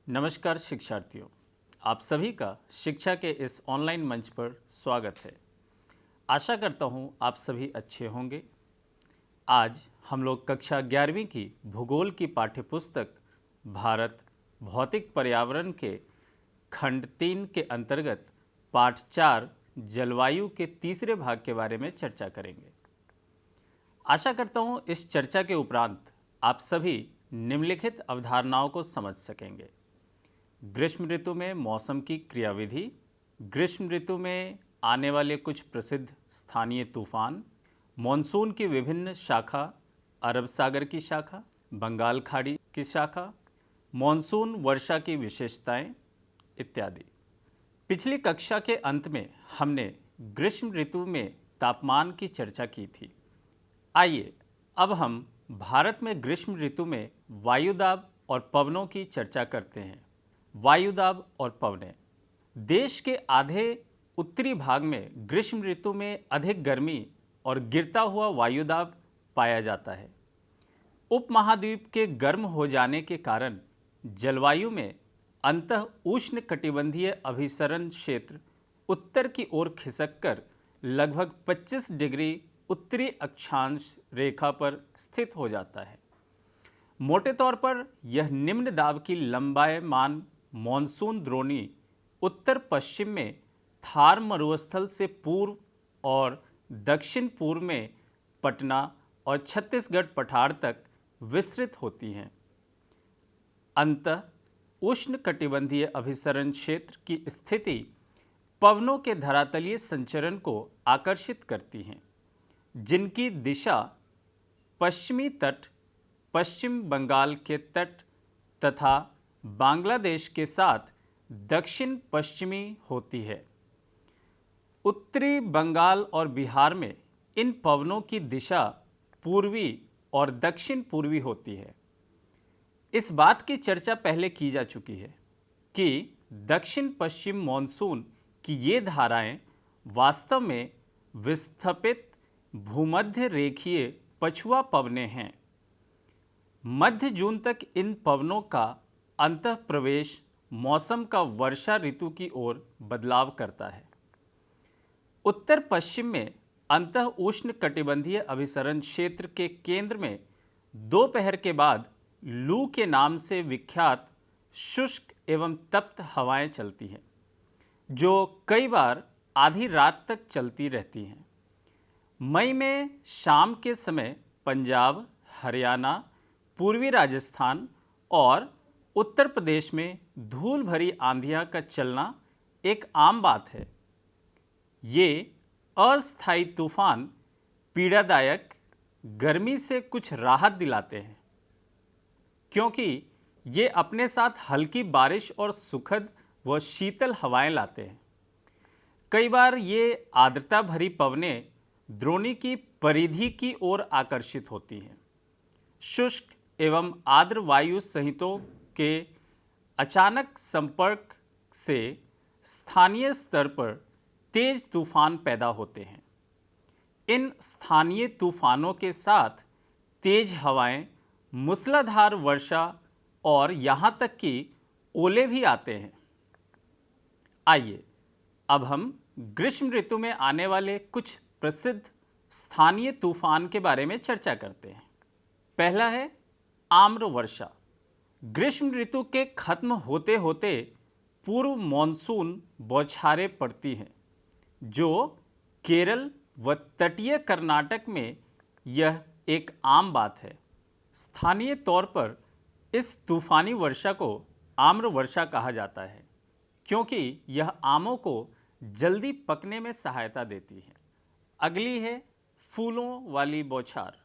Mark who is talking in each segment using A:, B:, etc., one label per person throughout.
A: नमस्कार शिक्षार्थियों, आप सभी का शिक्षा के इस ऑनलाइन मंच पर स्वागत है। आशा करता हूँ आप सभी अच्छे होंगे। आज हम लोग कक्षा 11वीं की भूगोल की पाठ्यपुस्तक भारत भौतिक पर्यावरण के खंड 3 के अंतर्गत पाठ 4 जलवायु के तीसरे भाग के बारे में चर्चा करेंगे। आशा करता हूँ इस चर्चा के उपरांत आप सभी निम्नलिखित अवधारणाओं को समझ सकेंगे। ग्रीष्म ऋतु में मौसम की क्रियाविधि, ग्रीष्म ऋतु में आने वाले कुछ प्रसिद्ध स्थानीय तूफान, मॉनसून की विभिन्न शाखा, अरब सागर की शाखा, बंगाल खाड़ी की शाखा, मॉनसून वर्षा की विशेषताएं इत्यादि। पिछली कक्षा के अंत में हमने ग्रीष्म ऋतु में तापमान की चर्चा की थी। आइए अब हम भारत में ग्रीष्म ऋतु में वायुदाब और पवनों की चर्चा करते हैं। वायुदाब और पवनें। देश के आधे उत्तरी भाग में ग्रीष्म ऋतु में अधिक गर्मी और गिरता हुआ वायुदाब पाया जाता है। उपमहाद्वीप के गर्म हो जाने के कारण जलवायु में अंतः उष्ण कटिबंधीय अभिसरण क्षेत्र उत्तर की ओर खिसककर लगभग 25 डिग्री उत्तरी अक्षांश रेखा पर स्थित हो जाता है। मोटे तौर पर यह निम्न दाब की लंबायमान मॉनसून द्रोणी उत्तर पश्चिम में थार मरुस्थल से पूर्व और दक्षिण पूर्व में पटना और छत्तीसगढ़ पठार तक विस्तृत होती हैं। अंतः उष्ण कटिबंधीय अभिसरण क्षेत्र की स्थिति पवनों के धरातलीय संचरण को आकर्षित करती हैं, जिनकी दिशा पश्चिमी तट, पश्चिम बंगाल के तट तथा बांग्लादेश के साथ दक्षिण पश्चिमी होती है। उत्तरी बंगाल और बिहार में इन पवनों की दिशा पूर्वी और दक्षिण पूर्वी होती है। इस बात की चर्चा पहले की जा चुकी है कि दक्षिण पश्चिम मॉनसून की ये धाराएं वास्तव में विस्थापित भूमध्य रेखीय पछुआ पवनें हैं। मध्य जून तक इन पवनों का अंतः प्रवेश मौसम का वर्षा ऋतु की ओर बदलाव करता है। उत्तर पश्चिम में अंतः उष्ण कटिबंधीय अभिसरण क्षेत्र के केंद्र में दोपहर के बाद लू के नाम से विख्यात शुष्क एवं तप्त हवाएं चलती हैं, जो कई बार आधी रात तक चलती रहती हैं। मई में शाम के समय पंजाब, हरियाणा, पूर्वी राजस्थान और उत्तर प्रदेश में धूल भरी आंधियां का चलना एक आम बात है। ये अस्थायी तूफान पीड़ादायक गर्मी से कुछ राहत दिलाते हैं, क्योंकि ये अपने साथ हल्की बारिश और सुखद व शीतल हवाएं लाते हैं। कई बार ये आर्द्रता भरी पवनें द्रोणी की परिधि की ओर आकर्षित होती हैं। शुष्क एवं आर्द्र वायु सहितों के अचानक संपर्क से स्थानीय स्तर पर तेज तूफान पैदा होते हैं। इन स्थानीय तूफानों के साथ तेज हवाएं, मूसलाधार वर्षा और यहाँ तक कि ओले भी आते हैं। आइए अब हम ग्रीष्म ऋतु में आने वाले कुछ प्रसिद्ध स्थानीय तूफान के बारे में चर्चा करते हैं। पहला है आम्र वर्षा। ग्रीष्म ऋतु के खत्म होते होते पूर्व मॉनसून बौछारें पड़ती हैं, जो केरल व तटीय कर्नाटक में यह एक आम बात है। स्थानीय तौर पर इस तूफानी वर्षा को आम्र वर्षा कहा जाता है, क्योंकि यह आमों को जल्दी पकने में सहायता देती है। अगली है फूलों वाली बौछार।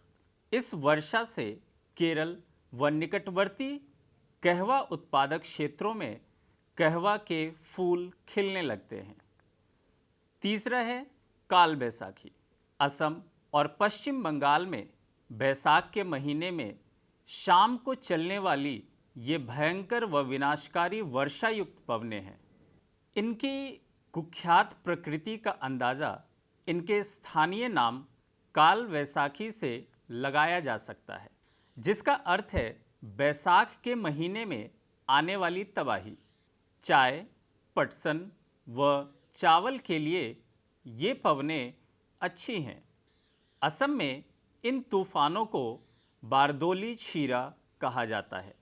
A: इस वर्षा से केरल व निकटवर्ती कहवा उत्पादक क्षेत्रों में कहवा के फूल खिलने लगते हैं। तीसरा है काल बैसाखी। असम और पश्चिम बंगाल में बैसाख के महीने में शाम को चलने वाली ये भयंकर व विनाशकारी वर्षा युक्त पवनें हैं। इनकी कुख्यात प्रकृति का अंदाज़ा इनके स्थानीय नाम काल वैसाखी से लगाया जा सकता है, जिसका अर्थ है बैसाख के महीने में आने वाली तबाही। चाय, पटसन व चावल के लिए ये पवनें अच्छी हैं। असम में इन तूफानों को बारदोली शीरा कहा जाता है।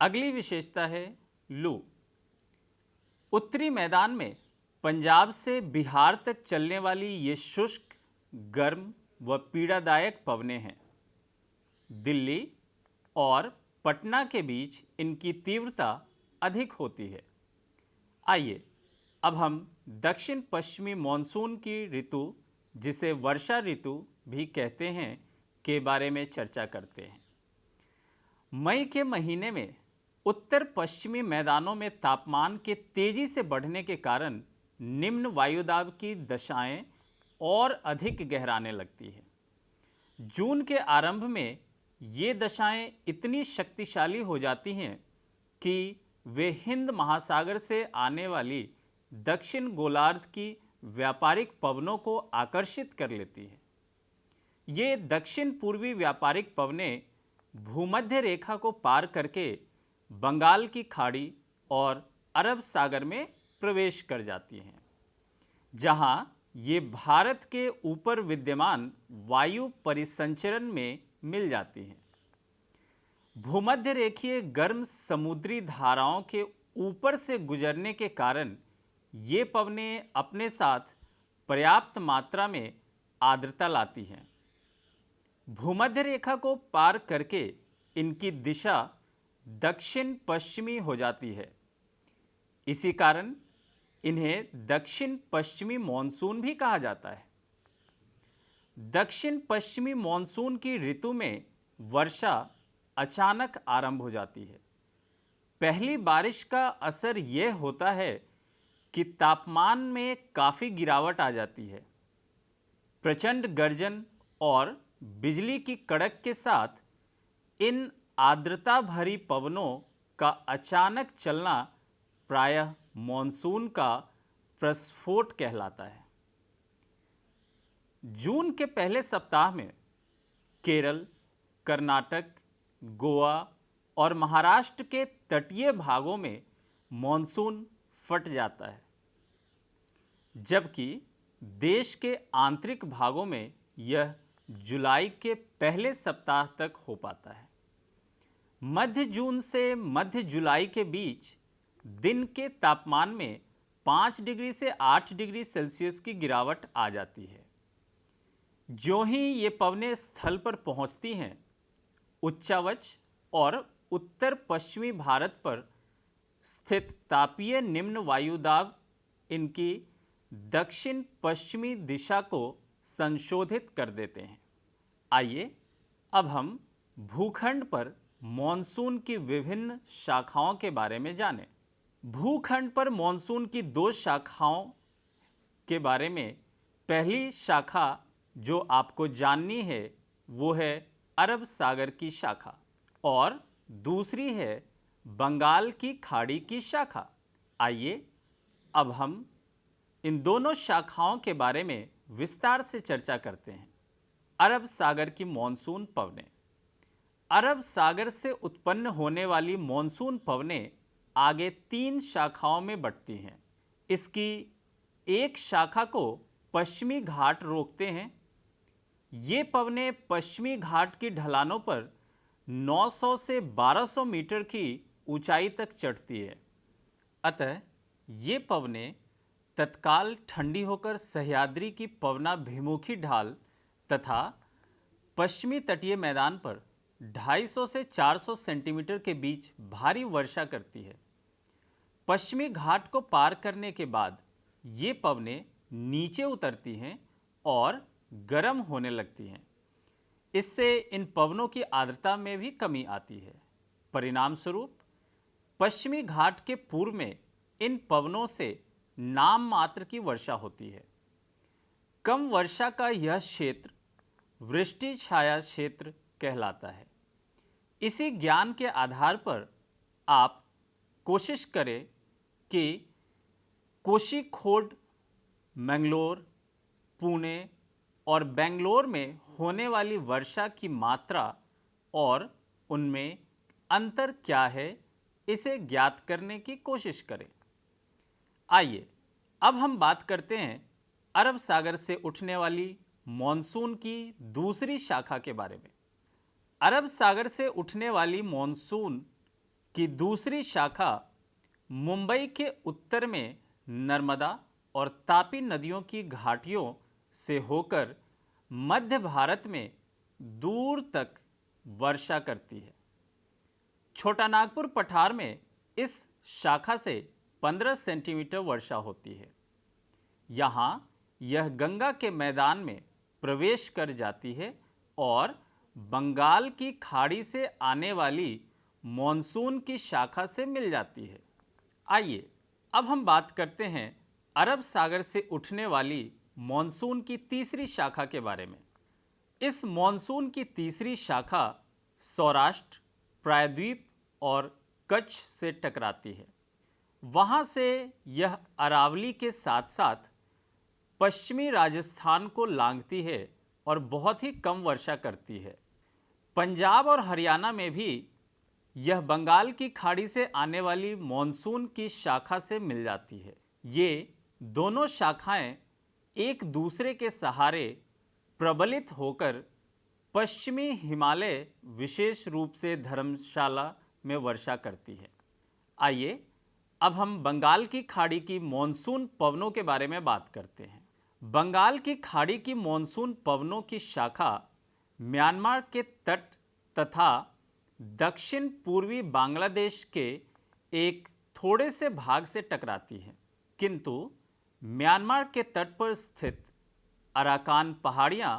A: अगली विशेषता है लू। उत्तरी मैदान में पंजाब से बिहार तक चलने वाली ये शुष्क, गर्म व पीड़ादायक पवनें हैं। दिल्ली और पटना के बीच इनकी तीव्रता अधिक होती है। आइए अब हम दक्षिण पश्चिमी मॉनसून की ऋतु, जिसे वर्षा ऋतु भी कहते हैं, के बारे में चर्चा करते हैं। मई के महीने में उत्तर पश्चिमी मैदानों में तापमान के तेजी से बढ़ने के कारण निम्न वायुदाब की दशाएं और अधिक गहराने लगती हैं। जून के आरंभ में ये दशाएं इतनी शक्तिशाली हो जाती हैं कि वे हिंद महासागर से आने वाली दक्षिण गोलार्ध की व्यापारिक पवनों को आकर्षित कर लेती हैं। ये दक्षिण पूर्वी व्यापारिक पवनें भूमध्य रेखा को पार करके बंगाल की खाड़ी और अरब सागर में प्रवेश कर जाती हैं, जहां ये भारत के ऊपर विद्यमान वायु परिसंचरण में मिल जाती हैं। भूमध्य रेखीय गर्म समुद्री धाराओं के ऊपर से गुजरने के कारण ये पवनें अपने साथ पर्याप्त मात्रा में आर्द्रता लाती हैं। भूमध्य रेखा को पार करके इनकी दिशा दक्षिण पश्चिमी हो जाती है। इसी कारण इन्हें दक्षिण पश्चिमी मॉनसून भी कहा जाता है। दक्षिण पश्चिमी मॉनसून की ऋतु में वर्षा अचानक आरंभ हो जाती है। पहली बारिश का असर यह होता है कि तापमान में काफ़ी गिरावट आ जाती है। प्रचंड गर्जन और बिजली की कड़क के साथ इन आर्द्रता भरी पवनों का अचानक चलना प्रायः मॉनसून का प्रस्फोट कहलाता है। जून के पहले सप्ताह में केरल, कर्नाटक, गोवा और महाराष्ट्र के तटीय भागों में मॉनसून फट जाता है, जबकि देश के आंतरिक भागों में यह जुलाई के पहले सप्ताह तक हो पाता है। मध्य जून से मध्य जुलाई के बीच दिन के तापमान में 5 डिग्री से 8 डिग्री सेल्सियस की गिरावट आ जाती है। जो ही ये पवनें स्थल पर पहुंचती हैं, उच्चावच और उत्तर पश्चिमी भारत पर स्थित तापीय निम्न वायुदाब इनकी दक्षिण पश्चिमी दिशा को संशोधित कर देते हैं। आइए अब हम भूखंड पर मॉनसून की विभिन्न शाखाओं के बारे में जानें। भूखंड पर मॉनसून की 2 शाखाओं के बारे में पहली शाखा जो आपको जाननी है वो है अरब सागर की शाखा और दूसरी है बंगाल की खाड़ी की शाखा। आइए अब हम इन दोनों शाखाओं के बारे में विस्तार से चर्चा करते हैं। अरब सागर की मॉनसून पवनें। अरब सागर से उत्पन्न होने वाली मॉनसून पवनें आगे 3 शाखाओं में बंटती हैं। इसकी एक शाखा को पश्चिमी घाट रोकते हैं। ये पवनें पश्चिमी घाट की ढलानों पर 900 से 1200 मीटर की ऊंचाई तक चढ़ती है। अतः ये पवनें तत्काल ठंडी होकर सह्याद्री की पवनाभिमुखी ढाल तथा पश्चिमी तटीय मैदान पर 250 से 400 सेंटीमीटर के बीच भारी वर्षा करती है। पश्चिमी घाट को पार करने के बाद ये पवनें नीचे उतरती हैं और गर्म होने लगती हैं। इससे इन पवनों की आर्द्रता में भी कमी आती है। परिणाम स्वरूप पश्चिमी घाट के पूर्व में इन पवनों से नाम मात्र की वर्षा होती है। कम वर्षा का यह क्षेत्र वृष्टि छाया क्षेत्र कहलाता है। इसी ज्ञान के आधार पर आप कोशिश करें कि कोषिकोड, मैंगलोर, पुणे और बेंगलोर में होने वाली वर्षा की मात्रा और उनमें अंतर क्या है, इसे ज्ञात करने की कोशिश करें। आइए अब हम बात करते हैं अरब सागर से उठने वाली मॉनसून की दूसरी शाखा के बारे में। अरब सागर से उठने वाली मॉनसून की दूसरी शाखा मुंबई के उत्तर में नर्मदा और तापी नदियों की घाटियों से होकर मध्य भारत में दूर तक वर्षा करती है। छोटा नागपुर पठार में इस शाखा से 15 सेंटीमीटर वर्षा होती है। यहाँ यह गंगा के मैदान में प्रवेश कर जाती है और बंगाल की खाड़ी से आने वाली मॉनसून की शाखा से मिल जाती है। आइए अब हम बात करते हैं अरब सागर से उठने वाली मॉनसून की तीसरी शाखा के बारे में। इस मॉनसून की तीसरी शाखा सौराष्ट्र, प्रायद्वीप और कच्छ से टकराती है। वहाँ से यह अरावली के साथ साथ पश्चिमी राजस्थान को लांघती है और बहुत ही कम वर्षा करती है। पंजाब और हरियाणा में भी यह बंगाल की खाड़ी से आने वाली मॉनसून की शाखा से मिल जाती है। ये दोनों शाखाएं एक दूसरे के सहारे प्रबलित होकर पश्चिमी हिमालय, विशेष रूप से धर्मशाला में वर्षा करती है। आइए अब हम बंगाल की खाड़ी की मॉनसून पवनों के बारे में बात करते हैं। बंगाल की खाड़ी की मॉनसून पवनों की शाखा म्यांमार के तट तथा दक्षिण पूर्वी बांग्लादेश के एक थोड़े से भाग से टकराती है, किंतु म्यांमार के तट पर स्थित अराकान पहाड़ियाँ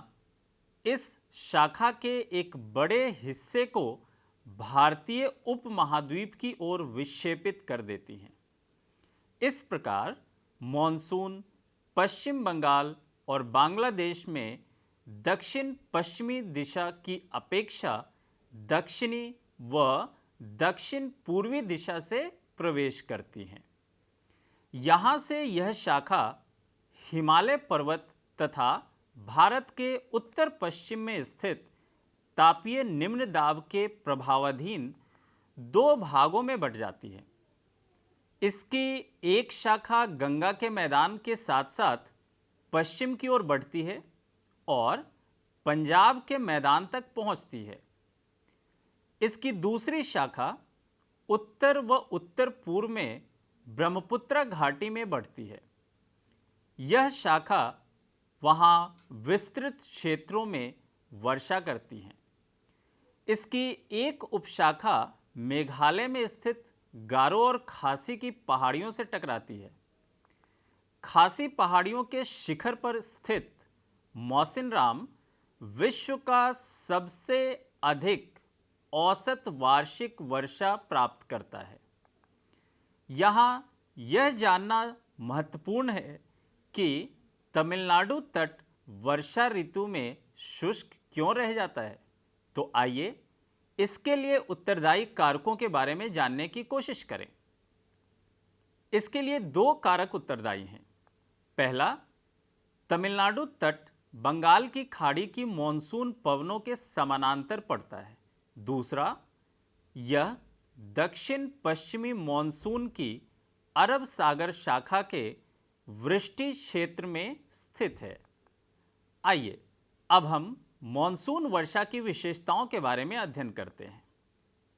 A: इस शाखा के एक बड़े हिस्से को भारतीय उपमहाद्वीप की ओर विक्षेपित कर देती हैं। इस प्रकार मॉनसून पश्चिम बंगाल और बांग्लादेश में दक्षिण पश्चिमी दिशा की अपेक्षा दक्षिणी व दक्षिण पूर्वी दिशा से प्रवेश करती हैं। यहाँ से यह शाखा हिमालय पर्वत तथा भारत के उत्तर पश्चिम में स्थित तापीय निम्न दाब के प्रभावाधीन दो भागों में बंट जाती है। इसकी एक शाखा गंगा के मैदान के साथ साथ पश्चिम की ओर बढ़ती है और पंजाब के मैदान तक पहुंचती है। इसकी दूसरी शाखा उत्तर व उत्तर पूर्व में ब्रह्मपुत्र घाटी में बढ़ती है। यह शाखा वहां विस्तृत क्षेत्रों में वर्षा करती है। इसकी एक उपशाखा मेघालय में स्थित गारो और खासी की पहाड़ियों से टकराती है। खासी पहाड़ियों के शिखर पर स्थित मौसिनराम विश्व का सबसे अधिक औसत वार्षिक वर्षा प्राप्त करता है। यहाँ यह जानना महत्वपूर्ण है कि तमिलनाडु तट वर्षा ऋतु में शुष्क क्यों रह जाता है। तो आइए इसके लिए उत्तरदायी कारकों के बारे में जानने की कोशिश करें। इसके लिए दो कारक उत्तरदायी हैं। पहला, तमिलनाडु तट बंगाल की खाड़ी की मॉनसून पवनों के समानांतर पड़ता है। दूसरा, यह दक्षिण पश्चिमी मॉनसून की अरब सागर शाखा के वृष्टि क्षेत्र में स्थित है। आइए अब हम मॉनसून वर्षा की विशेषताओं के बारे में अध्ययन करते हैं।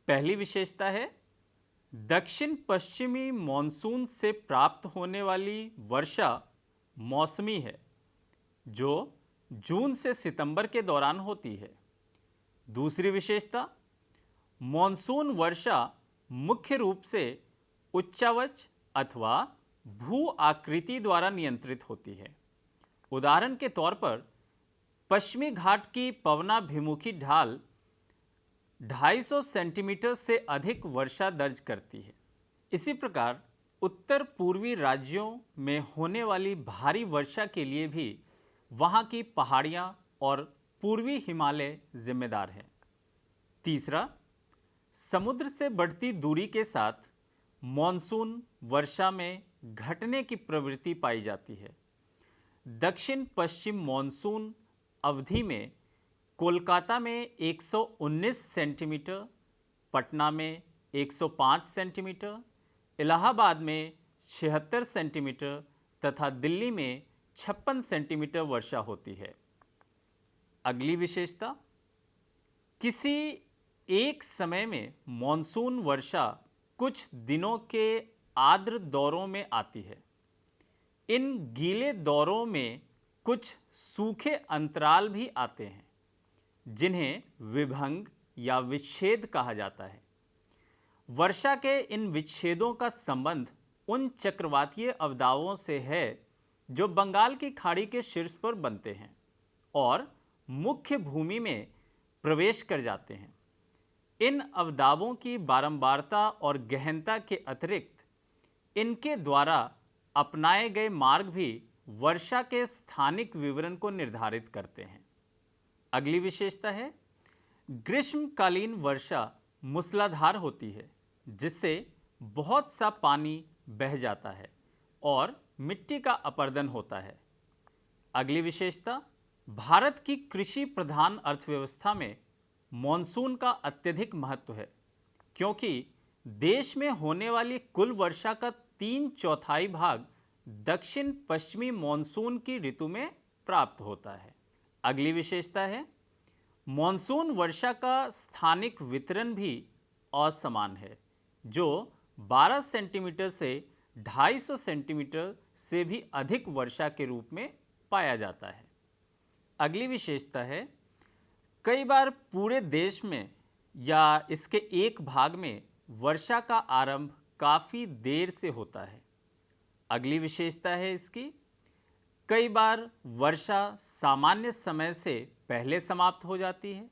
A: पहली विशेषता है दक्षिण पश्चिमी मॉनसून से प्राप्त होने वाली वर्षा मौसमी है, जो जून से सितंबर के दौरान होती है। दूसरी विशेषता, मॉनसून वर्षा मुख्य रूप से उच्चावच अथवा भू आकृति द्वारा नियंत्रित होती है। उदाहरण के तौर पर पश्चिमी घाट की पवनाभिमुखी ढाल 250 सेंटीमीटर से अधिक वर्षा दर्ज करती है। इसी प्रकार उत्तर पूर्वी राज्यों में होने वाली भारी वर्षा के लिए भी वहाँ की पहाड़ियाँ और पूर्वी हिमालय जिम्मेदार हैं। तीसरा, समुद्र से बढ़ती दूरी के साथ मॉनसून वर्षा में घटने की प्रवृत्ति पाई जाती है। दक्षिण पश्चिम मॉनसून अवधि में कोलकाता में 119 सेंटीमीटर, पटना में 105 सेंटीमीटर, इलाहाबाद में 76 सेंटीमीटर तथा दिल्ली में 56 सेंटीमीटर वर्षा होती है। अगली विशेषता, किसी एक समय में मॉनसून वर्षा कुछ दिनों के आर्द्र दौरों में आती है। इन गीले दौरों में कुछ सूखे अंतराल भी आते हैं, जिन्हें विभंग या विच्छेद कहा जाता है। वर्षा के इन विच्छेदों का संबंध उन चक्रवातीय अवदाबों से है जो बंगाल की खाड़ी के शीर्ष पर बनते हैं और मुख्य भूमि में प्रवेश कर जाते हैं। इन अवदाबों की बारंबारता और गहनता के अतिरिक्त इनके द्वारा अपनाए गए मार्ग भी वर्षा के स्थानिक विवरण को निर्धारित करते हैं। अगली विशेषता है, ग्रीष्मकालीन वर्षा मूसलाधार होती है, जिससे बहुत सा पानी बह जाता है और मिट्टी का अपरदन होता है। अगली विशेषता, भारत की कृषि प्रधान अर्थव्यवस्था में मॉनसून का अत्यधिक महत्व है, क्योंकि देश में होने वाली कुल वर्षा का 3/4 भाग दक्षिण पश्चिमी मॉनसून की ऋतु में प्राप्त होता है। अगली विशेषता है, मॉनसून वर्षा का स्थानिक वितरण भी असमान है, जो 12 सेंटीमीटर से 250 सेंटीमीटर से भी अधिक वर्षा के रूप में पाया जाता है। अगली विशेषता है, कई बार पूरे देश में या इसके एक भाग में वर्षा का आरंभ काफ़ी देर से होता है। अगली विशेषता है इसकी, कई बार वर्षा सामान्य समय से पहले समाप्त हो जाती है।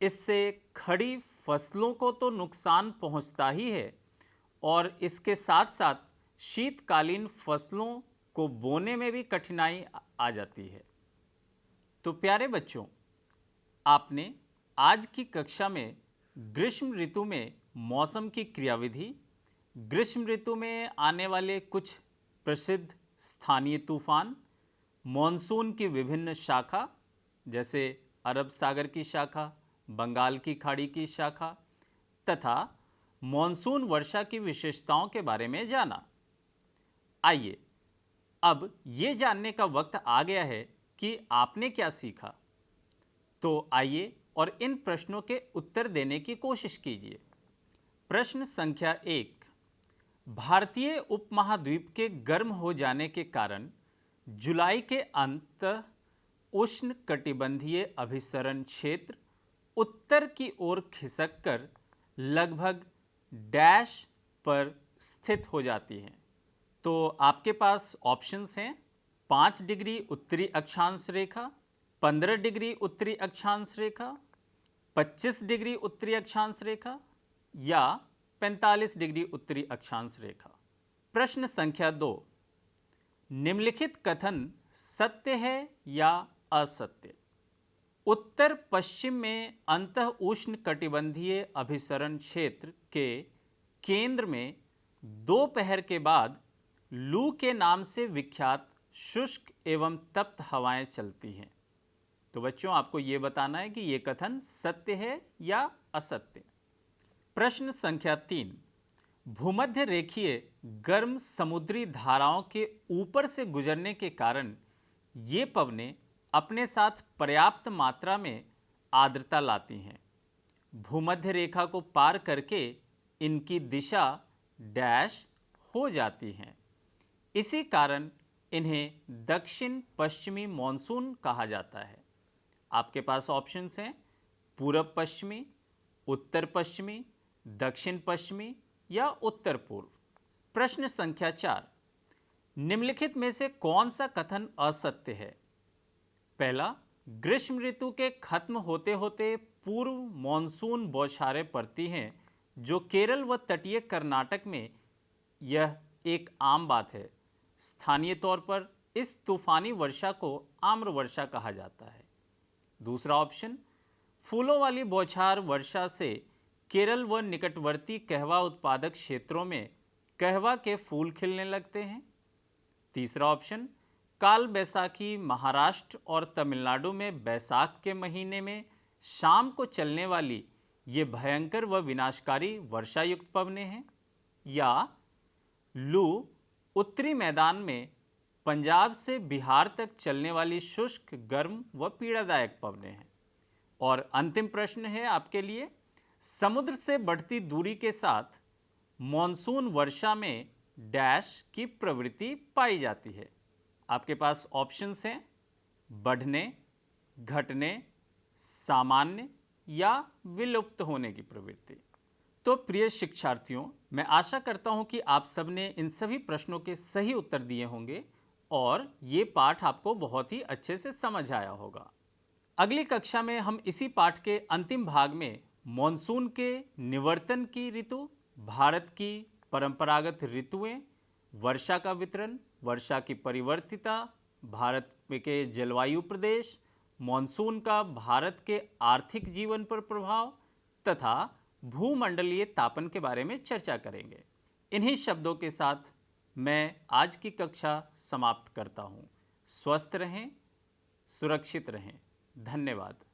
A: इससे खड़ी फसलों को तो नुकसान पहुंचता ही है और इसके साथ साथ शीतकालीन फसलों को बोने में भी कठिनाई आ जाती है। तो प्यारे बच्चों, आपने आज की कक्षा में ग्रीष्म ऋतु में मौसम की क्रियाविधि, ग्रीष्म ऋतु में आने वाले कुछ प्रसिद्ध स्थानीय तूफान, मॉनसून की विभिन्न शाखा जैसे अरब सागर की शाखा, बंगाल की खाड़ी की शाखा तथा मॉनसून वर्षा की विशेषताओं के बारे में जाना। आइए अब ये जानने का वक्त आ गया है कि आपने क्या सीखा। तो आइए और इन प्रश्नों के उत्तर देने की कोशिश कीजिए। प्रश्न संख्या 1, भारतीय उपमहाद्वीप के गर्म हो जाने के कारण जुलाई के अंत उष्ण कटिबंधीय अभिसरण क्षेत्र उत्तर की ओर खिसककर लगभग डैश पर स्थित हो जाती है। तो आपके पास ऑप्शंस हैं 5 डिग्री उत्तरी अक्षांश रेखा, 15 डिग्री उत्तरी अक्षांश रेखा, 25 डिग्री उत्तरी अक्षांश रेखा या 45 डिग्री उत्तरी अक्षांश रेखा। प्रश्न संख्या 2, निम्नलिखित कथन सत्य है या असत्य? उत्तर पश्चिम में अंतः उष्ण कटिबंधीय अभिसरण क्षेत्र के केंद्र में दोपहर के बाद लू के नाम से विख्यात शुष्क एवं तप्त हवाएं चलती हैं। तो बच्चों, आपको ये बताना है कि ये कथन सत्य है या असत्य। प्रश्न संख्या 3, भूमध्य रेखीय गर्म समुद्री धाराओं के ऊपर से गुजरने के कारण ये पवनें अपने साथ पर्याप्त मात्रा में आर्द्रता लाती हैं। भूमध्य रेखा को पार करके इनकी दिशा डैश हो जाती हैं। इसी कारण इन्हें दक्षिण पश्चिमी मॉनसून कहा जाता है। आपके पास ऑप्शंस हैं पूरब पश्चिमी, उत्तर पश्चिमी, दक्षिण पश्चिमी या उत्तर पूर्व। प्रश्न संख्या 4, निम्नलिखित में से कौन सा कथन असत्य है? पहला, ग्रीष्म ऋतु के खत्म होते होते पूर्व मॉनसून बौछारें पड़ती हैं, जो केरल व तटीय कर्नाटक में यह एक आम बात है। स्थानीय तौर पर इस तूफानी वर्षा को आम्र वर्षा कहा जाता है। दूसरा ऑप्शन, फूलों वाली बौछार वर्षा से केरल व निकटवर्ती कहवा उत्पादक क्षेत्रों में कहवा के फूल खिलने लगते हैं। तीसरा ऑप्शन, काल बैसाखी महाराष्ट्र और तमिलनाडु में बैसाख के महीने में शाम को चलने वाली ये भयंकर व विनाशकारी वर्षायुक्त पवने हैं, या लू उत्तरी मैदान में पंजाब से बिहार तक चलने वाली शुष्क, गर्म व पीड़ादायक पवने हैं। और अंतिम प्रश्न है आपके लिए, समुद्र से बढ़ती दूरी के साथ मॉनसून वर्षा में डैश की प्रवृत्ति पाई जाती है। आपके पास ऑप्शंस हैं बढ़ने, घटने, सामान्य या विलुप्त होने की प्रवृत्ति। तो प्रिय शिक्षार्थियों, मैं आशा करता हूं कि आप सबने इन सभी प्रश्नों के सही उत्तर दिए होंगे और ये पाठ आपको बहुत ही अच्छे से समझ आया होगा। अगली कक्षा में हम इसी पाठ के अंतिम भाग में मॉनसून के निवर्तन की ऋतु, भारत की परंपरागत ऋतुएं, वर्षा का वितरण, वर्षा की परिवर्तिता, भारत के जलवायु प्रदेश, मॉनसून का भारत के आर्थिक जीवन पर प्रभाव तथा भूमंडलीय तापन के बारे में चर्चा करेंगे। इन्हीं शब्दों के साथ मैं आज की कक्षा समाप्त करता हूँ। स्वस्थ रहें, सुरक्षित रहें। धन्यवाद।